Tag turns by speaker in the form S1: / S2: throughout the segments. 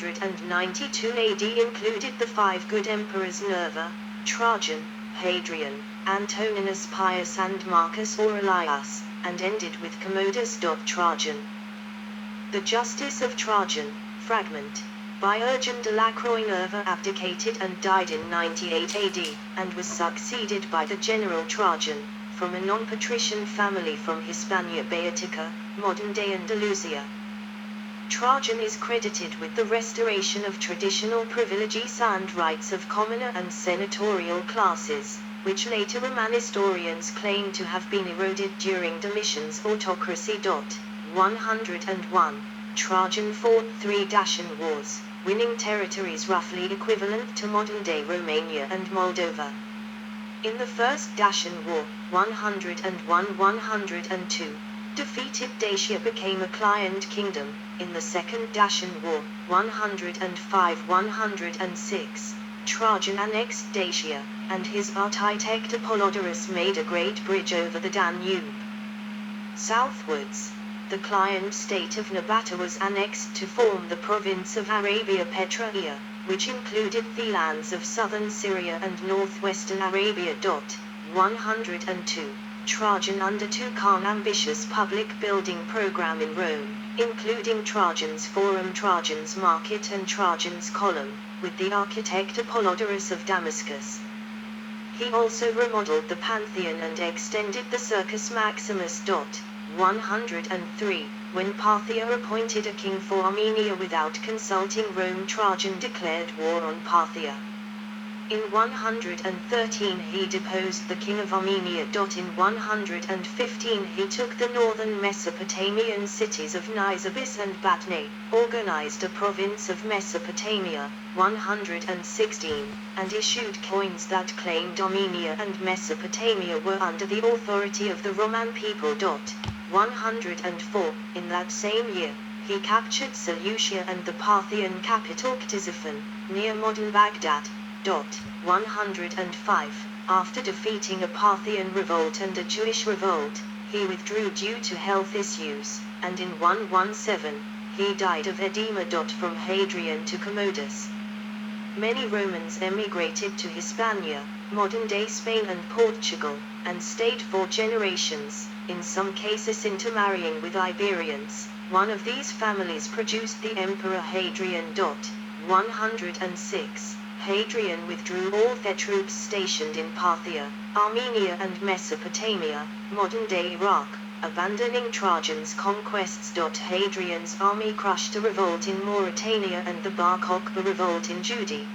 S1: 192 AD included the five good emperors Nerva, Trajan, Hadrian, Antoninus Pius and Marcus Aurelius, and ended with Commodus. Trajan. The justice of Trajan, fragment, by Urgent de la Croix. Nerva abdicated and died in 98 AD, and was succeeded by the general Trajan, from a non-patrician family from Hispania Baetica, modern-day Andalusia. Trajan is credited with the restoration of traditional privileges and rights of commoner and senatorial classes, which later Roman historians claim to have been eroded during Domitian's autocracy. 101. Trajan fought 3 Dacian wars, winning territories roughly equivalent to modern-day Romania and Moldova. In the First Dacian War, 101-102, defeated Dacia became a client kingdom. In the Second Dacian War, 105-106, Trajan annexed Dacia, and his architect Apollodorus made a great bridge over the Danube. Southwards, the client state of Nabata was annexed to form the province of Arabia Petraea, which included the lands of southern Syria and northwestern Arabia. 102. Trajan undertook an ambitious public building program in Rome, including Trajan's Forum, Trajan's Market and Trajan's Column, with the architect Apollodorus of Damascus. He also remodeled the Pantheon and extended the Circus Maximus. 103. When Parthia appointed a king for Armenia without consulting Rome, Trajan declared war on Parthia. In 113 he deposed the king of Armenia. In 115 he took the northern Mesopotamian cities of Nisibis and Batne, organized a province of Mesopotamia, 116, and issued coins that claimed Armenia and Mesopotamia were under the authority of the Roman people. 104. In that same year, he captured Seleucia and the Parthian capital Ctesiphon, near modern Baghdad. 105. After defeating a Parthian revolt and a Jewish revolt, he withdrew due to health issues, and in 117, he died of edema. From Hadrian to Commodus. Many Romans emigrated to Hispania, modern-day Spain and Portugal, and stayed for generations, in some cases intermarrying with Iberians. One of these families produced the Emperor Hadrian. 106. Hadrian withdrew all their troops stationed in Parthia, Armenia and Mesopotamia, modern-day Iraq, abandoning Trajan's conquests. Hadrian's army crushed a revolt in Mauritania and the Bar Kokhba revolt in Judea.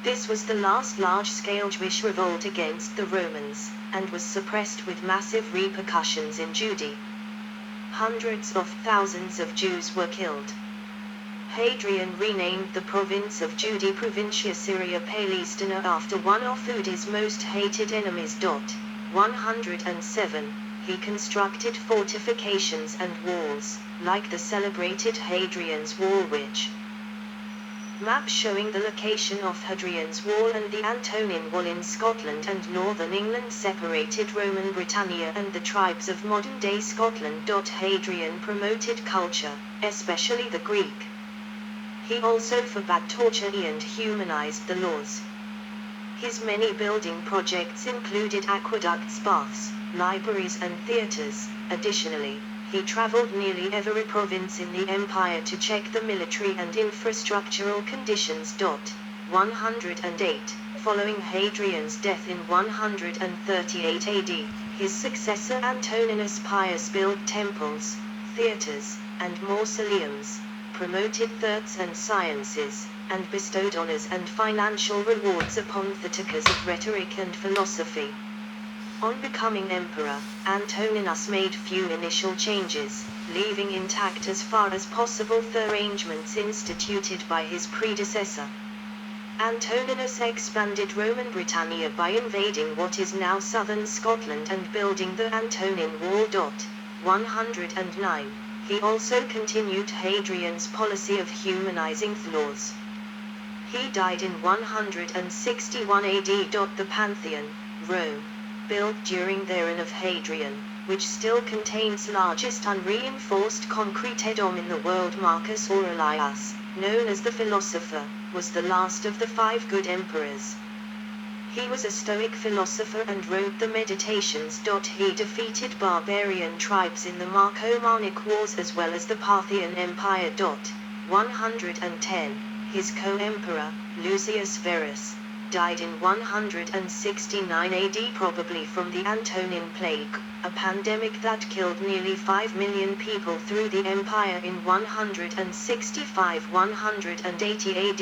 S1: This was the last large-scale Jewish revolt against the Romans, and was suppressed with massive repercussions in Judea. Hundreds of thousands of Jews were killed. Hadrian renamed the province of Judea Provincia Syria Palestina after one of Udi's most hated enemies. 107. He constructed fortifications and walls, like the celebrated Hadrian's Wall, which map showing the location of Hadrian's Wall and the Antonin Wall in Scotland and northern England separated Roman Britannia and the tribes of modern-day Scotland. Hadrian promoted culture, especially the Greek. He also forbade torture and humanized the laws. His many building projects included aqueducts, baths, libraries and theaters. Additionally, he traveled nearly every province in the empire to check the military and infrastructural conditions. 108. Following Hadrian's death in 138 AD, his successor Antoninus Pius built temples, theaters, and mausoleums, promoted arts and sciences, and bestowed honors and financial rewards upon thinkers of rhetoric and philosophy. On becoming emperor, Antoninus made few initial changes, leaving intact as far as possible the arrangements instituted by his predecessor. Antoninus expanded Roman Britannia by invading what is now southern Scotland and building the Antonin Wall. 109. He also continued Hadrian's policy of humanizing the laws. He died in 161 AD. The Pantheon, Rome, built during the reign of Hadrian, which still contains largest unreinforced concrete dome in the world. Marcus Aurelius, known as the philosopher, was the last of the 5 good emperors. He was a Stoic philosopher and wrote the Meditations. He defeated barbarian tribes in the Marcomannic Wars as well as the Parthian Empire. 110. His co-emperor, Lucius Verus, died in 169 AD, probably from the Antonine Plague, a pandemic that killed nearly 5 million people through the empire in 165–180 AD.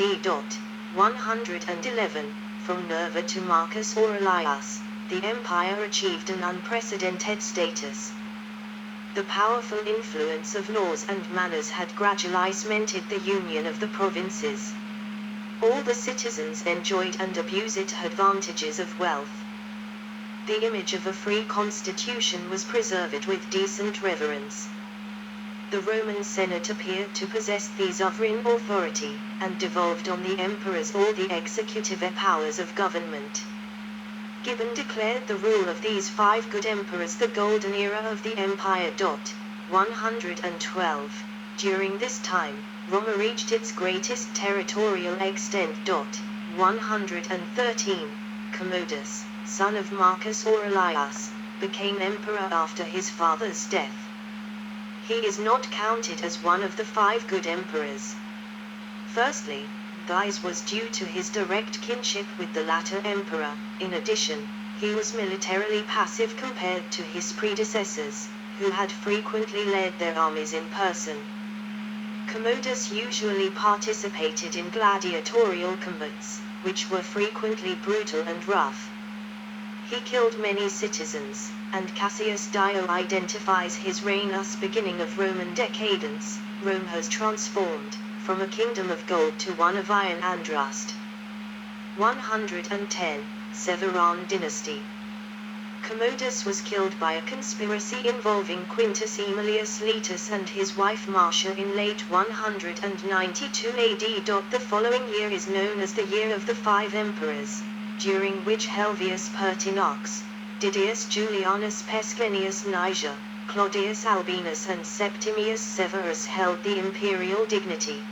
S1: 111. From Nerva to Marcus Aurelius, the empire achieved an unprecedented status. The powerful influence of laws and manners had gradually cemented the union of the provinces. All the citizens enjoyed and abused advantages of wealth. The image of a free constitution was preserved with decent reverence. The Roman Senate appeared to possess the sovereign authority, and devolved on the emperors all the executive powers of government. Gibbon declared the rule of these 5 good emperors the golden era of the empire. 112. During this time, Rome reached its greatest territorial extent. 113. Commodus, son of Marcus Aurelius, became emperor after his father's death. He is not counted as one of the 5 good emperors. Firstly, this was due to his direct kinship with the latter emperor. In addition, he was militarily passive compared to his predecessors, who had frequently led their armies in person. Commodus usually participated in gladiatorial combats, which were frequently brutal and rough. He killed many citizens, and Cassius Dio identifies his reign as beginning of Roman decadence. Rome has transformed from a kingdom of gold to one of iron and rust. 110. Severan dynasty. Commodus was killed by a conspiracy involving Quintus Aemilius Letus and his wife Marcia in late 192 AD. The following year is known as the Year of the 5 Emperors, during which Helvius Pertinax, Didius Julianus Pescennius Niger, Claudius Albinus and Septimius Severus held the imperial dignity.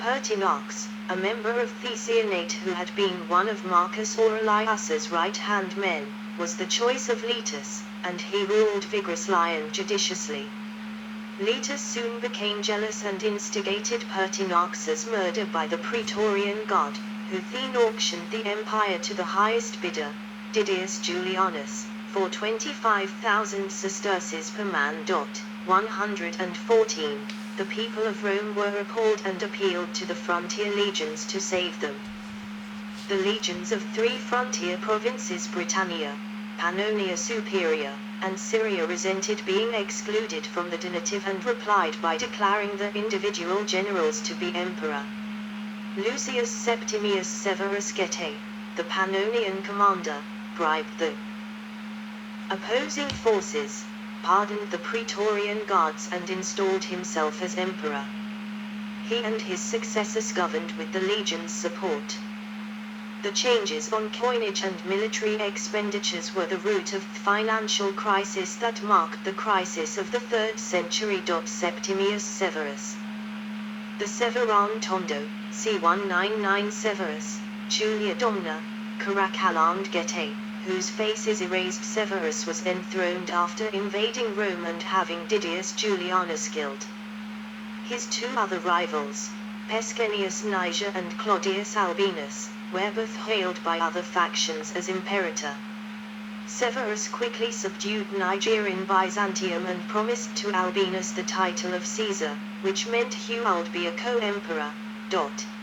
S1: Pertinax, a member of Theseanate who had been one of Marcus Aurelius's right-hand men, was the choice of Letus, and he ruled vigorously and judiciously. Letus soon became jealous and instigated Pertinax's murder by the Praetorian Guard, who then auctioned the empire to the highest bidder, Didius Julianus, for 25,000 sesterces per man. 114. The people of Rome were appalled and appealed to the frontier legions to save them. The legions of 3 frontier provinces, Britannia, Pannonia Superior, and Syria, resented being excluded from the donative and replied by declaring the individual generals to be emperor. Lucius Septimius Severus Getae, the Pannonian commander, bribed the opposing forces, pardoned the Praetorian Guards and installed himself as emperor. He and his successors governed with the legion's support. The changes on coinage and military expenditures were the root of the financial crisis that marked the crisis of the 3rd century. Septimius Severus. The Severan Tondo, c. 199 Severus, Julia Domna, Caracalla Getae, whose face is erased. Severus was enthroned after invading Rome and having Didius Julianus killed. His 2 other rivals, Pescennius Niger and Claudius Albinus, were both hailed by other factions as imperator. Severus quickly subdued Niger in Byzantium and promised to Albinus the title of Caesar, which meant he would be a co-emperor.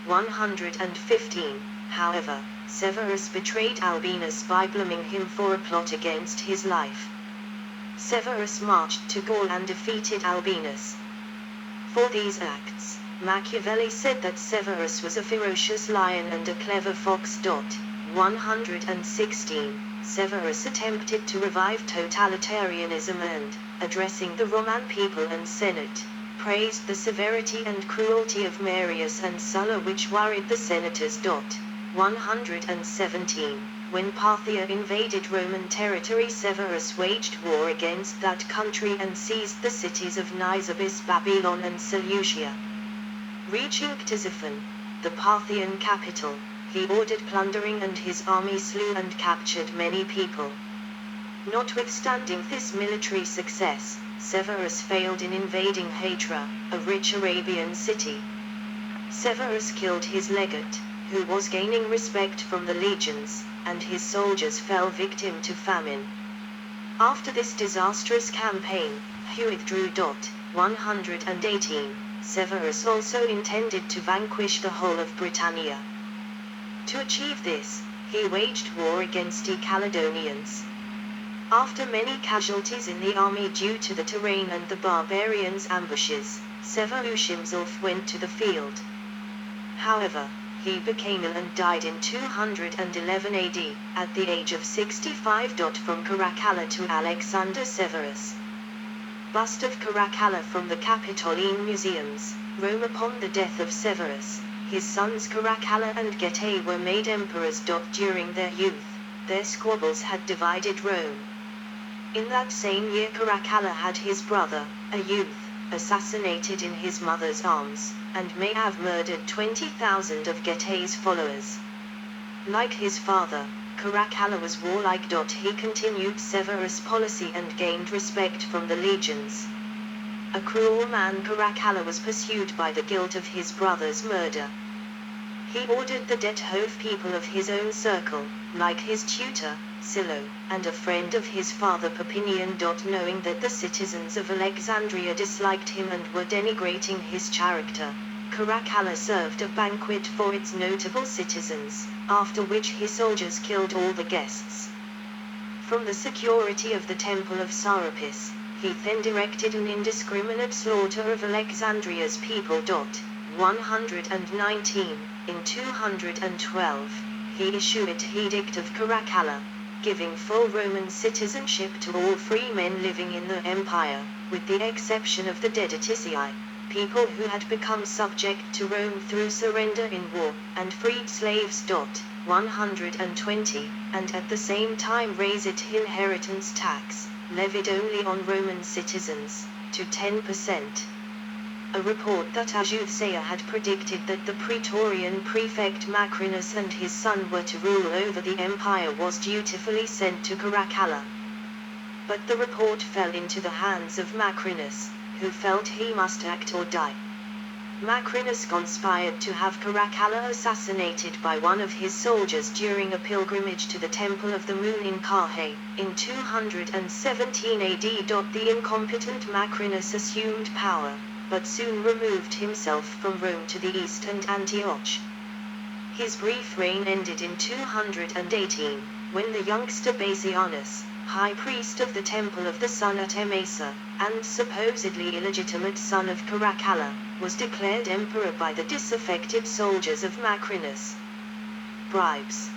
S1: 115. However, Severus betrayed Albinus by blaming him for a plot against his life. Severus marched to Gaul and defeated Albinus. For these acts, Machiavelli said that Severus was a ferocious lion and a clever fox. 116. Severus attempted to revive totalitarianism and, addressing the Roman people and Senate, praised the severity and cruelty of Marius and Sulla, which worried the senators. 117. when Parthia invaded Roman territory, Severus waged war against that country and seized the cities of Nisibis, Babylon and Seleucia. Reaching Ctesiphon, the Parthian capital, he ordered plundering and his army slew and captured many people. Notwithstanding this military success, Severus failed in invading Hatra, a rich Arabian city. Severus killed his legate, who was gaining respect from the legions, and his soldiers fell victim to famine. After this disastrous campaign, he withdrew. 118. Severus also intended to vanquish the whole of Britannia. To achieve this, he waged war against the Caledonians. After many casualties in the army due to the terrain and the barbarians' ambushes, Severus himself went to the field. However, he became ill and died in 211 AD, at the age of 65. From Caracalla to Alexander Severus. Bust of Caracalla from the Capitoline Museums, Rome. Upon the death of Severus, his sons Caracalla and Getae were made emperors. During their youth, their squabbles had divided Rome. In that same year Caracalla had his brother, a youth, assassinated in his mother's arms, and may have murdered 20,000 of Getae's followers. Like his father, Caracalla was warlike. He continued Severus' policy and gained respect from the legions. A cruel man, Caracalla was pursued by the guilt of his brother's murder. He ordered the Dethof people of his own circle, like his tutor, Silo, and a friend of his father Papinian. Knowing that the citizens of Alexandria disliked him and were denigrating his character, Caracalla served a banquet for its notable citizens, after which his soldiers killed all the guests. From the security of the temple of Serapis, he then directed an indiscriminate slaughter of Alexandria's people. 119. In 212, he issued a edict of Caracalla, giving full Roman citizenship to all free men living in the empire, with the exception of the Dediticii, people who had become subject to Rome through surrender in war, and freed slaves. 120, and at the same time raise its inheritance tax, levied only on Roman citizens, to 10%. A report that Azuthsaia had predicted that the Praetorian prefect Macrinus and his son were to rule over the empire was dutifully sent to Caracalla. But the report fell into the hands of Macrinus, who felt he must act or die. Macrinus conspired to have Caracalla assassinated by one of his soldiers during a pilgrimage to the Temple of the Moon in Carrhae, in 217 AD. The incompetent Macrinus assumed power, but soon removed himself from Rome to the east and Antioch. His brief reign ended in 218, when the youngster Bassianus, high priest of the Temple of the Sun at Emesa, and supposedly illegitimate son of Caracalla, was declared emperor by the disaffected soldiers of Macrinus. Bribes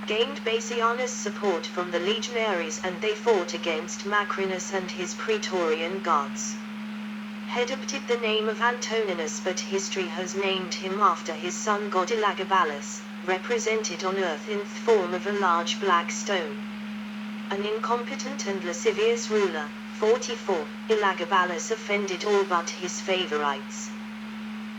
S1: gained Bassianus support from the legionaries, and they fought against Macrinus and his Praetorian guards. He adopted the name of Antoninus, but history has named him after his sun god Elagabalus, represented on earth in the form of a large black stone. An incompetent and lascivious ruler. 44. Elagabalus offended all but his favorites.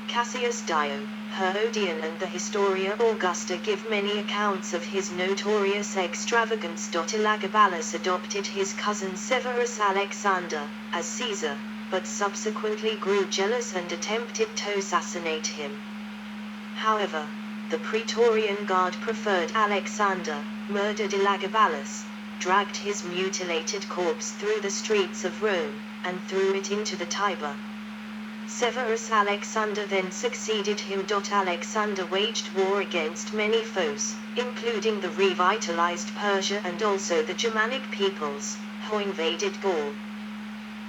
S1: Cassius Dio, Herodian and the Historia Augusta give many accounts of his notorious extravagance. Elagabalus adopted his cousin Severus Alexander as Caesar, but subsequently grew jealous and attempted to assassinate him. However, the Praetorian Guard preferred Alexander, murdered Elagabalus, dragged his mutilated corpse through the streets of Rome, and threw it into the Tiber. Severus Alexander then succeeded him. Alexander waged war against many foes, including the revitalized Persia and also the Germanic peoples, who invaded Gaul.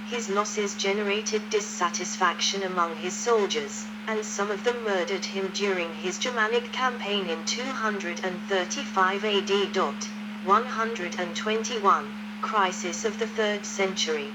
S1: His losses generated dissatisfaction among his soldiers, and some of them murdered him during his Germanic campaign in 235 AD. 121, crisis of the 3rd century.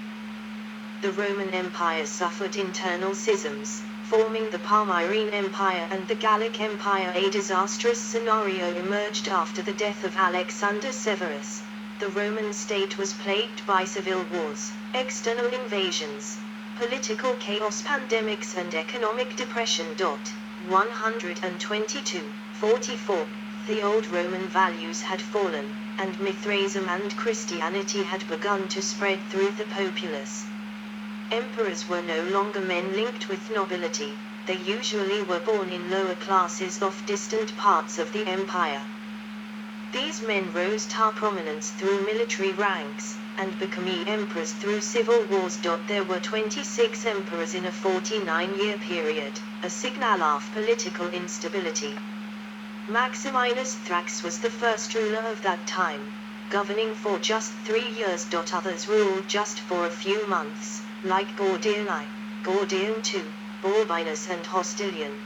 S1: The Roman Empire suffered internal schisms, forming the Palmyrene Empire and the Gallic Empire. A disastrous scenario emerged after the death of Alexander Severus. The Roman state was plagued by civil wars, external invasions, political chaos, pandemics and economic depression. 122-44. The old Roman values had fallen, and Mithraism and Christianity had begun to spread through the populace. Emperors were no longer men linked with nobility. They usually were born in lower classes of distant parts of the empire. These men rose to prominence through military ranks, and became emperors through civil wars. There were 26 emperors in a 49-year period, a signal of political instability. Maximinus Thrax was the first ruler of that time, governing for just 3 years. Others ruled just for a few months, like Gordian I, Gordian II, Balbinus and Hostilian.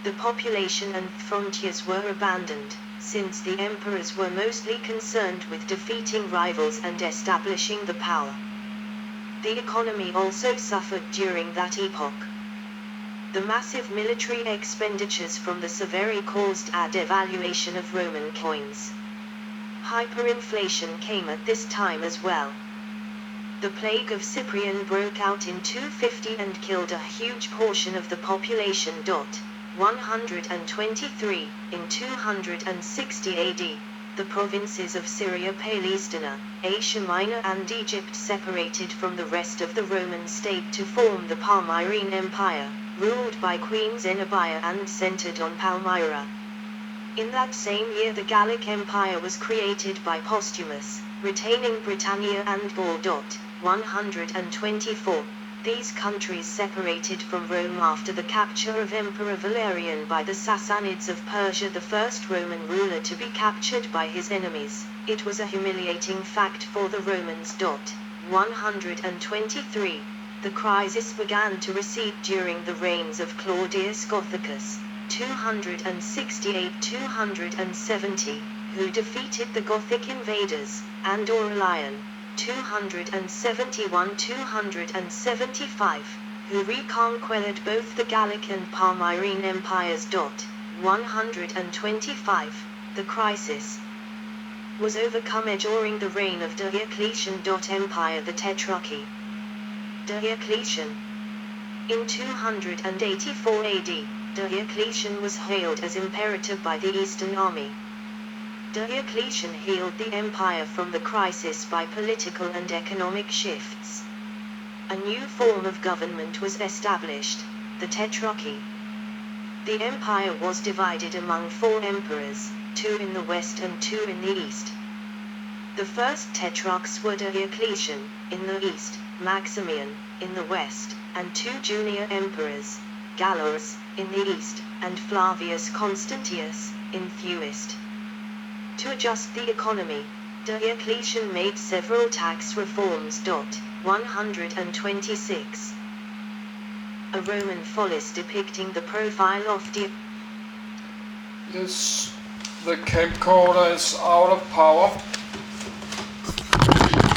S1: The population and frontiers were abandoned, since the emperors were mostly concerned with defeating rivals and establishing the power. The economy also suffered during that epoch. The massive military expenditures from the Severi caused a devaluation of Roman coins. Hyperinflation came at this time as well. The plague of Cyprian broke out in 250 and killed a huge portion of the population. 123. In 260 AD, the provinces of Syria, Palestina, Asia Minor and Egypt separated from the rest of the Roman state to form the Palmyrene Empire, ruled by Queen Zenobia and centered on Palmyra. In that same year the Gallic Empire was created by Postumus, retaining Britannia and Gaul. 124. These countries separated from Rome after the capture of Emperor Valerian by the Sassanids of Persia, the first Roman ruler to be captured by his enemies. It was a humiliating fact for the Romans. 123. The crisis began to recede during the reigns of Claudius Gothicus, 268-270, who defeated the Gothic invaders, and Aurelian, 271-275, who reconquered both the Gallic and Palmyrene empires. 125. The crisis was overcome during the reign of Diocletian. Empire. The Tetrarchy. Diocletian. In 284 AD, Diocletian was hailed as imperator by the Eastern Army. Diocletian healed the empire from the crisis by political and economic shifts. A new form of government was established, the Tetrarchy. The empire was divided among 4 emperors, 2 in the west and 2 in the east. The first tetrarchs were Diocletian, in the east, Maximian, in the west, and 2 junior emperors, Gallus, in the east, and Flavius Constantius, in the west. To adjust the economy, Diocletian made several tax reforms. 126. A Roman follis depicting the profile of
S2: Yes, the camcorder is out of power.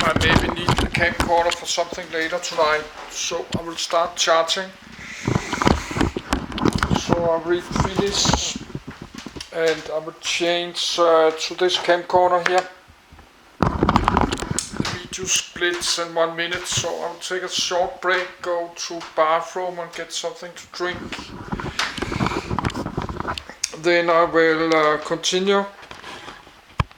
S2: I maybe need the camcorder for something later tonight, so I will start charging. So I will finish and I will change to this camcorder here. The video splits in 1 minute, so I'll take a short break, go to bathroom and get something to drink. Then I will continue.